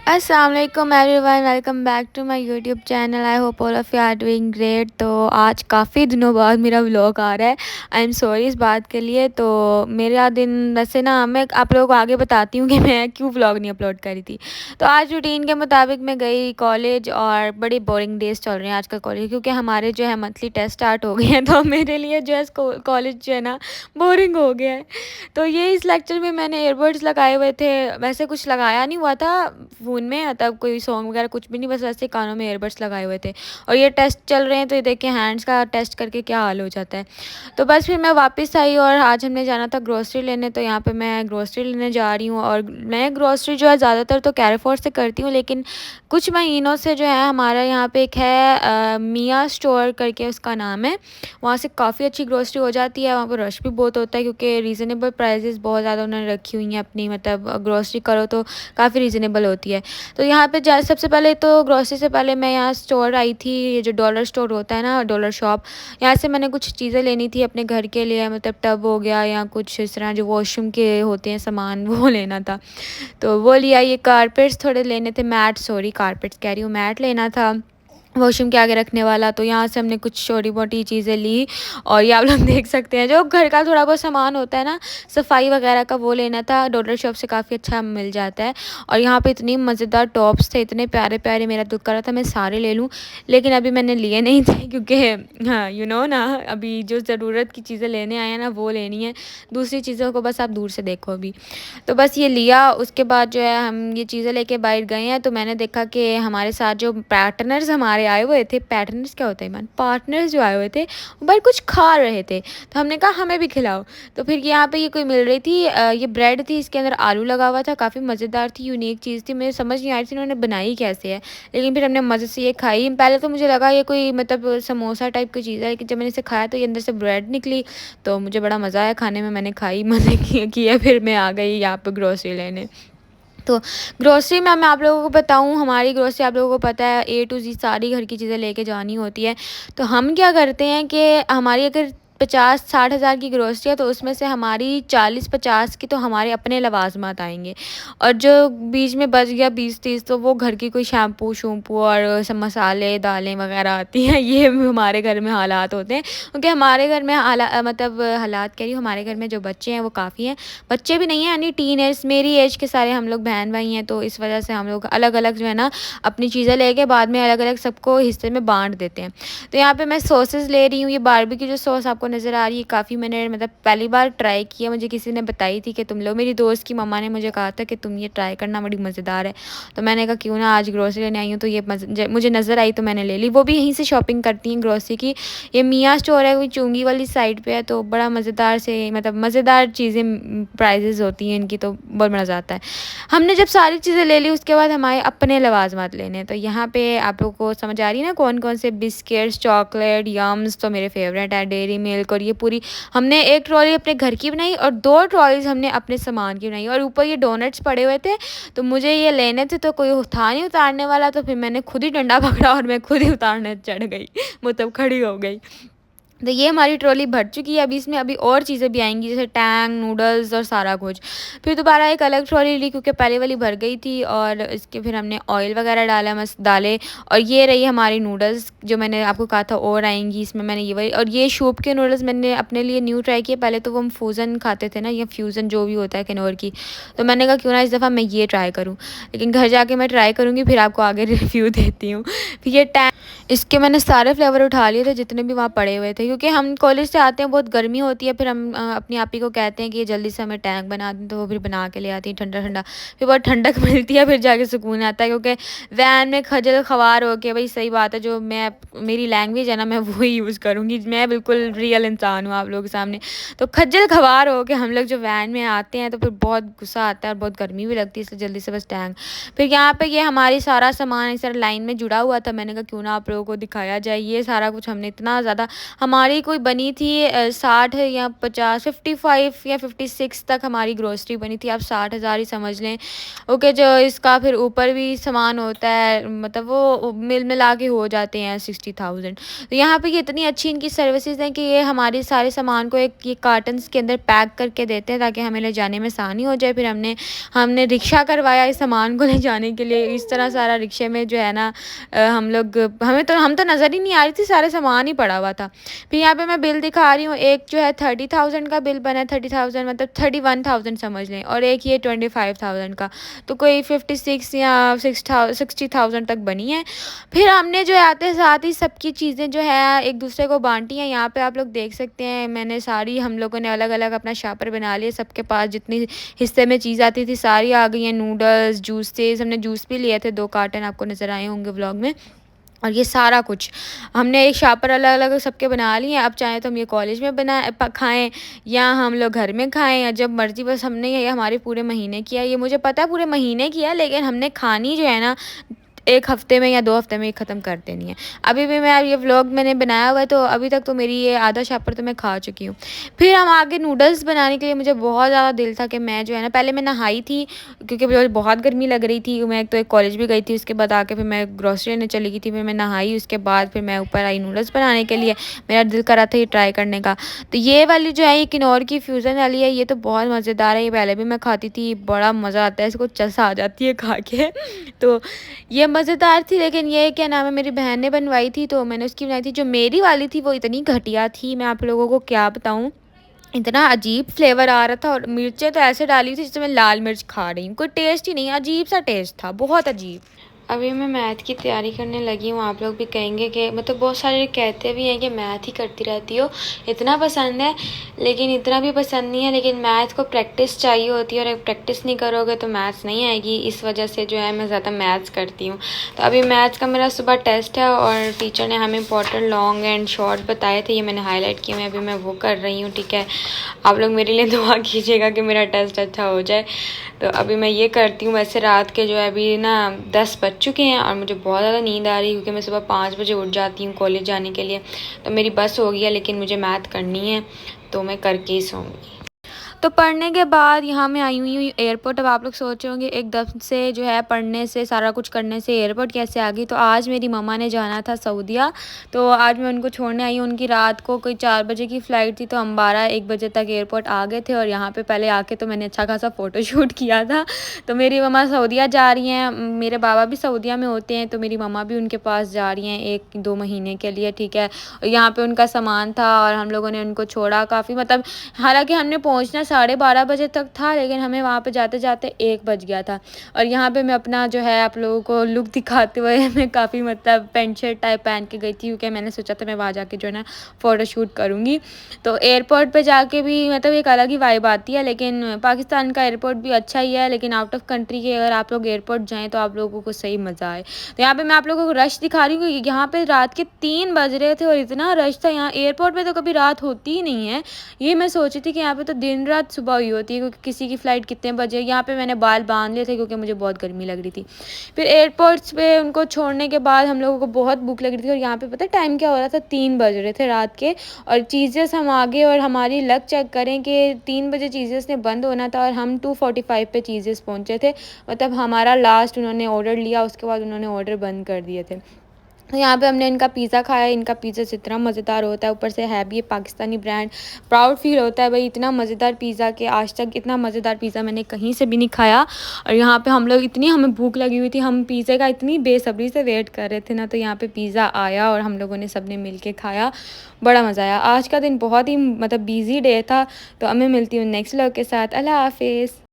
अस्सलाम वालेकुम everyone, welcome back to my YouTube channel. I hope all of you are doing great. तो आज काफ़ी दिनों बाद मेरा व्लॉग आ रहा है। आई एम सॉरी इस बात के लिए। तो मेरा दिन वैसे ना, मैं आप लोगों को आगे बताती हूँ कि मैं क्यों व्लॉग नहीं अपलोड करी थी। तो आज रूटीन के मुताबिक मैं गई कॉलेज और बड़ी बोरिंग डेज़ चल रहे हैं आजकल कॉलेज, क्योंकि हमारे जो है मंथली टेस्ट स्टार्ट हो गए हैं। तो मेरे लिए जो है कॉलेज जो है ना बोरिंग हो गया है। तो ये इस लेक्चर में मैंने ईयरबड्स लगाए हुए थे। वैसे कुछ लगाया नहीं हुआ था फ़ोन में, मतलब कोई सॉन्ग वगैरह कुछ भी नहीं, बस वैसे कानों में ईयरबड्स लगाए हुए थे। और ये टेस्ट चल रहे हैं, तो ये देखिए हैंड्स का टेस्ट करके क्या हाल हो जाता है। तो बस फिर मैं वापस आई और आज हमने जाना था ग्रोसरी लेने। तो यहाँ पे मैं ग्रोसरी लेने जा रही हूँ और मैं ग्रोसरी जो है ज़्यादातर तो कैरेफोर से करती हूँ, लेकिन कुछ महीनों से जो है हमारा यहाँ पे एक है मिया स्टोर करके उसका नाम है। वहाँ से काफ़ी अच्छी ग्रोसरी हो जाती है। वहाँ पर रश भी बहुत होता है क्योंकि रीज़नेबल प्राइसेस बहुत ज़्यादा उन्होंने रखी हुई हैं अपनी, मतलब ग्रोसरी करो तो काफ़ी रीज़नेबल होती है। तो यहाँ पे जा सबसे पहले तो ग्रोसरी से पहले मैं यहाँ स्टोर आई थी, ये जो डॉलर स्टोर होता है ना, डॉलर शॉप। यहाँ से मैंने कुछ चीज़ें लेनी थी अपने घर के लिए, मतलब टब हो गया या कुछ इस तरह जो वॉशरूम के होते हैं सामान, वो लेना था। तो वो लिया। ये कारपेट्स थोड़े लेने थे, मैट, सॉरी कारपेट्स कह रही हूँ, मैट लेना था वॉशरूम के आगे रखने वाला। तो यहाँ से हमने कुछ छोटी मोटी चीज़ें ली। और ये आप लोग देख सकते हैं जो घर का थोड़ा बहुत सामान होता है ना, सफाई वगैरह का, वो लेना था। डॉलर शॉप से काफ़ी अच्छा मिल जाता है। और यहाँ पे इतनी मज़ेदार टॉप्स थे, इतने प्यारे प्यारे, मेरा दिल कर रहा था मैं सारे ले लूँ, लेकिन अभी मैंने लिए नहीं थे क्योंकि हाँ ना, अभी जो ज़रूरत की चीज़ें लेने आए हैं ना वो लेनी है। दूसरी चीज़ों को बस आप दूर से देखो अभी। तो बस ये लिया। उसके बाद जो है हम ये चीज़ें लेके बाहर गए हैं। तो मैंने देखा कि हमारे साथ जो पार्टनर्स हमारे आए हुए थे, पार्टनर्स क्या होता है ईमान, पार्टनर्स जो आए हुए थे वो बाहर कुछ खा रहे थे। तो हमने कहा हमें भी खिलाओ। तो फिर यहाँ पे ये कोई मिल रही थी, ये ब्रेड थी, इसके अंदर आलू लगा हुआ था, काफ़ी मज़ेदार थी, यूनिक चीज़ थी, मुझे समझ नहीं आ रही थी इन्होंने बनाई कैसे है। लेकिन फिर हमने मज़े से ये खाई। पहले तो मुझे लगा ये कोई मतलब समोसा टाइप की चीज़ है, लेकिन जब मैंने इसे खाया तो ये अंदर से ब्रेड निकली। तो मुझे बड़ा मज़ा आया खाने में, मैंने खाई, मज़े किए। फिर मैं आ गई यहाँ पे ग्रोसरी लेने। तो ग्रोसरी में मैं आप लोगों को बताऊँ, हमारी ग्रोसरी आप लोगों को पता है ए टू ज़ेड सारी घर की चीज़ें लेके जानी होती है। तो हम क्या करते हैं कि हमारी अगर 50-60 हज़ार की ग्रोसरी है तो उसमें से हमारी 40-50 की तो हमारे अपने लवाजमात आएंगे। और जो बीच में बच गया 20-30 तो वो घर की कोई शैम्पू शूम्पू और सब मसाले दालें वगैरह आती हैं। ये हमारे घर में हालात होते हैं, क्योंकि हमारे घर में मतलब हालात कह रही हूँ, हमारे घर में जो बच्चे हैं वो काफ़ी हैं। बच्चे भी नहीं हैं, यानी टीनेज मेरी एज के सारे हम लोग बहन भाई हैं। तो इस वजह से हम लोग अलग अलग जो है ना अपनी चीज़ें लेके बाद में अलग अलग सबको हिस्से में बांट देते हैं। तो यहाँ पे मैं सॉसेस ले रही हूँ। ये बारबेक्यू जो सॉस आपको नज़र आ रही है, काफ़ी मैंने मतलब पहली बार ट्राई किया, मुझे किसी ने बताई थी कि तुम लो, मेरी दोस्त की मम्मा ने मुझे कहा था कि तुम ये ट्राई करना, बड़ी मज़ेदार है। तो मैंने कहा क्यों ना, आज ग्रोसरी लेने आई हूँ तो ये मुझे नज़र आई तो मैंने ले ली। वो भी यहीं से शॉपिंग करती हैं ग्रोसरी की। ये मियाँ स्टोर है, कोई चुंगी वाली साइड पे है। तो बड़ा मज़ेदार से मतलब मज़ेदार चीज़ें प्राइजेज़ होती हैं इनकी, तो बहुत मज़ा आता है। हमने जब सारी चीज़ें ले ली उसके बाद हमारे अपने लवाजमात लेने हैं। तो यहाँ पे आप लोगों को समझ आ रही है ना कौन कौन से बिस्किट्स, चॉकलेट, यम्स तो मेरे फेवरेट है, डेयरी मिल्क। और ये पूरी हमने एक ट्रॉली अपने घर की बनाई और 2 ट्रॉलीज़ हमने अपने सामान की बनाई। और ऊपर ये डोनट्स पड़े हुए थे, तो मुझे ये लेने थे, तो कोई था नहीं उतारने वाला। तो फिर मैंने खुद ही डंडा पकड़ा और मैं खुद ही उतारने चढ़ गई, मतलब खड़ी हो गई। तो ये हमारी ट्रॉली भर चुकी है। अभी इसमें अभी और चीज़ें भी आएँगी, जैसे टैंग, नूडल्स और सारा कुछ। फिर दोबारा एक अलग ट्रॉली ली क्योंकि पहले वाली भर गई थी। और इसके फिर हमने ऑयल वगैरह डाला, मस्त डाले। और ये रही हमारी नूडल्स, जो मैंने आपको कहा था और आएँगी इसमें, मैंने ये वाली। और ये शूप के नूडल्स मैंने अपने लिए न्यू ट्राई किए। पहले तो वो हम फ्यूज़न खाते थे ना, या फ्यूज़न जो भी होता है किन्नौर की। तो मैंने कहा क्यों ना इस दफ़ा मैं ये ट्राई करूँ, लेकिन घर जाके मैं ट्राई करूँगी, फिर आपको आगे रिव्यू देती हूँ। फिर ये टैंग, इसके मैंने सारे फ्लेवर उठा लिए थे जितने भी वहाँ पड़े हुए थे, क्योंकि हम कॉलेज से आते हैं, बहुत गर्मी होती है। फिर हम अपनी आपी को कहते हैं कि ये जल्दी से हमें टैंक बना दें, तो वो फिर बना के ले आती है ठंडा ठंडा। फिर बहुत ठंडक मिलती है, फिर जाके सुकून आता है। क्योंकि वैन में खजल खवार हो के, भाई सही बात है, जो मैं मेरी लैंग्वेज है ना मैं वही यूज़ करूँगी, मैं बिल्कुल रियल इंसान हूँ आप लोगों के सामने। तो खज्जल खवार हो के हम लोग जो वैन में आते हैं तो फिर बहुत गुस्सा आता है और बहुत गर्मी भी लगती है, इसलिए जल्दी से बस टैंक। फिर यहाँ पे ये हमारी सारा सामान इस तरह लाइन में जुड़ा हुआ था। मैंने कहा क्यों ना आप लोगों को दिखाया जाए, ये सारा कुछ हमने इतना ज़्यादा, हमारे हमारी कोई बनी थी 60 या 50, 55 या 56 तक हमारी ग्रोसरी बनी थी। आप 60,000 ही समझ लें। ओके, जो इसका फिर ऊपर भी सामान होता है, मतलब वो मिला के हो जाते हैं 60,000। तो यहाँ पे ये इतनी अच्छी इनकी सर्विसेज हैं कि ये हमारे सारे सामान को एक ये कार्टन्स के अंदर पैक करके देते हैं ताकि हमें ले जाने में आसानी हो जाए। फिर हमने रिक्शा करवाया इस सामान को ले जाने के लिए। इस तरह सारा रिक्शे में जो है ना, हम तो नज़र ही नहीं आ रही थी, सारे सामान ही पड़ा हुआ था। फिर यहाँ पे मैं बिल दिखा रही हूँ, एक जो है 30,000 का बिल बना है, 30,000 मतलब 31,000 समझ लें, और एक ये 25,000 का, तो कोई 56 या 60,000 तक बनी है। फिर हमने जो है आते साथ ही सबकी चीज़ें जो है एक दूसरे को बांटी हैं। यहाँ पे आप लोग देख सकते हैं, मैंने सारी, हम लोगों ने अलग अलग अपना शापर बना लिया। सबके पास जितनी हिस्से में चीज़ आती थी सारी आ गई हैं। नूडल्स, जूसेस, हमने जूस भी लिए थे 2 कार्टन, आपको नज़र आए होंगे व्लॉग में। और ये सारा कुछ हमने एक शापर अलग अलग सबके बना लिए हैं। अब चाहे तो हम ये कॉलेज में खाएं, या हम लोग घर में खाएं, या जब मर्जी। बस हमने ये हमारे पूरे महीने किया, ये मुझे पता है पूरे महीने किया, लेकिन हमने खानी जो है ना 1 हफ्ते में या 2 हफ्ते में ख़त्म कर देनी है। अभी भी मैं ये व्लॉग मैंने बनाया हुआ है, तो अभी तक तो मेरी ये आधा शापर तो मैं खा चुकी हूँ। फिर हम आगे नूडल्स बनाने के लिए, मुझे बहुत ज़्यादा दिल था कि मैं जो है ना, पहले मैं नहाई थी क्योंकि मुझे बहुत गर्मी लग रही थी। मैं एक तो एक कॉलेज भी गई थी, उसके बाद आके फिर मैं ग्रोसरी लेने चली गई थी। फिर मैं नहाई, उसके बाद फिर मैं ऊपर आई नूडल्स बनाने के लिए। मेरा दिल कर रहा था ये ट्राई करने का। तो ये वाली जो है, ये किन्नौर की फ्यूज़न वाली है, ये तो बहुत मज़ेदार है। ये पहले भी मैं खाती थी, बड़ा मज़ा आता है, इसको चस आ जाती है खा के। तो ये मज़ेदार थी, लेकिन ये क्या नाम है, मेरी बहन ने बनवाई थी तो मैंने उसकी बनाई थी। जो मेरी वाली थी वो इतनी घटिया थी, मैं आप लोगों को क्या बताऊँ। इतना अजीब फ्लेवर आ रहा था, और मिर्चें तो ऐसे डाली थी जैसे मैं लाल मिर्च खा रही हूँ। कोई टेस्ट ही नहीं, अजीब सा टेस्ट था, बहुत अजीब। अभी मैं मैथ की तैयारी करने लगी हूँ। आप लोग भी कहेंगे कि मतलब बहुत सारे कहते भी हैं कि मैथ ही करती रहती हो, इतना पसंद है, लेकिन इतना भी पसंद नहीं है। लेकिन मैथ को प्रैक्टिस चाहिए होती है, और अगर प्रैक्टिस नहीं करोगे तो मैथ्स नहीं आएगी। इस वजह से जो है मैं ज़्यादा मैथ्स करती हूँ। तो अभी मैथ्स का मेरा सुबह टेस्ट है, और टीचर ने हमें इंपॉर्टेंट लॉन्ग एंड शॉर्ट बताए थे, ये मैंने हाईलाइट किए हैं। अभी मैं वो कर रही हूँ, ठीक है। आप लोग मेरे लिए दुआ कीजिएगा कि मेरा टेस्ट अच्छा हो जाए। तो अभी मैं ये करती हूँ। वैसे रात के जो है अभी ना 10 बज चुके हैं, और मुझे बहुत ज़्यादा नींद आ रही है क्योंकि मैं सुबह 5 बजे उठ जाती हूँ कॉलेज जाने के लिए। तो मेरी बस हो गई है, लेकिन मुझे मैथ करनी है, तो मैं करके ही सोऊंगी। तो पढ़ने के बाद यहाँ मैं आई हुई हूँ एयरपोर्ट। अब आप लोग सोच रहे होंगे एकदम से जो है पढ़ने से, सारा कुछ करने से एयरपोर्ट कैसे आ गई। तो आज मेरी मम्मा ने जाना था सऊदीया, तो आज मैं उनको छोड़ने आई हूँ। उनकी रात को कोई 4 बजे की फ़्लाइट थी, तो हम 12-1 बजे तक एयरपोर्ट आ गए थे। और यहाँ पे पहले आके तो मैंने अच्छा खासा फ़ोटोशूट किया था। तो मेरी मम्मा सऊदीया जा रही हैं, मेरे बाबा भी सऊदीया में होते हैं, तो मेरी मम्मा भी उनके पास जा रही हैं 1-2 महीने के लिए, ठीक है। और यहाँ पे उनका सामान था, और हम लोगों ने उनको छोड़ा काफ़ी, मतलब हालांकि हमने पहुँचना 12:30 बजे तक था, लेकिन हमें वहाँ पे जाते जाते 1 बज गया था। और यहाँ पे मैं अपना जो है आप लोगों को लुक दिखाते हुए मैं काफ़ी मतलब पैंट शर्ट टाइप पहन के गई थी, क्योंकि मैंने सोचा था मैं वहाँ जाके जो है ना फ़ोटोशूट करूँगी। तो एयरपोर्ट पे जाके भी मतलब एक अलग ही वाइब आती है। लेकिन पाकिस्तान का एयरपोर्ट भी अच्छा ही है, लेकिन आउट ऑफ कंट्री के अगर आप लोग एयरपोर्ट जाएँ तो आप लोगों को सही मज़ा आए। तो यहाँ पे मैं आप लोगों को रश दिखा रही हूँ, क्योंकि यहाँ पे रात के 3 बज रहे थे और इतना रश था। यहाँ एयरपोर्ट पे तो कभी रात होती ही नहीं है। ये मैं सोची थी कि यहाँ पे तो दिन रात सुबह हुई होती है, क्योंकि किसी की फ़्लाइट कितने बजे। यहाँ पे मैंने बाल बांध लिए थे क्योंकि मुझे बहुत गर्मी लग रही थी। फिर एयरपोर्ट्स पे उनको छोड़ने के बाद हम लोगों को बहुत भूख लग रही थी, और यहाँ पे पता है टाइम क्या हो रहा था, 3 बज रहे थे रात के। और चीज़ेस हम आगे, और हमारी लक चेक करें कि 3 बजे चीज़ेस ने बंद होना था, और हम 2:45 पे चीज़ेस पहुँचे थे। मतलब हमारा लास्ट उन्होंने ऑर्डर लिया, उसके बाद उन्होंने ऑर्डर बंद कर दिए थे। तो यहाँ पे हमने इनका पिज़्ज़ा खाया। इनका पिज़्ज़ा इतना मज़ेदार होता है, ऊपर से है भी ये पाकिस्तानी ब्रांड। प्राउड फील होता है भाई, इतना मज़ेदार पिज़्ज़ा कि आज तक इतना मज़ेदार पिज़्ज़ा मैंने कहीं से भी नहीं खाया। और यहाँ पे हम लोग, इतनी हमें भूख लगी हुई थी, हम पिज़्ज़े का इतनी बेसब्री से वेट कर रहे थे ना। तो यहाँ पे पिज़्ज़ा आया और हम लोगों ने सब ने मिल के खाया, बड़ा मज़ा आया। आज का दिन बहुत ही मतलब बिजी डे था। तो अब मैं मिलती हूँ नेक्स्ट व्लॉग के साथ। अल्लाह हाफिज़।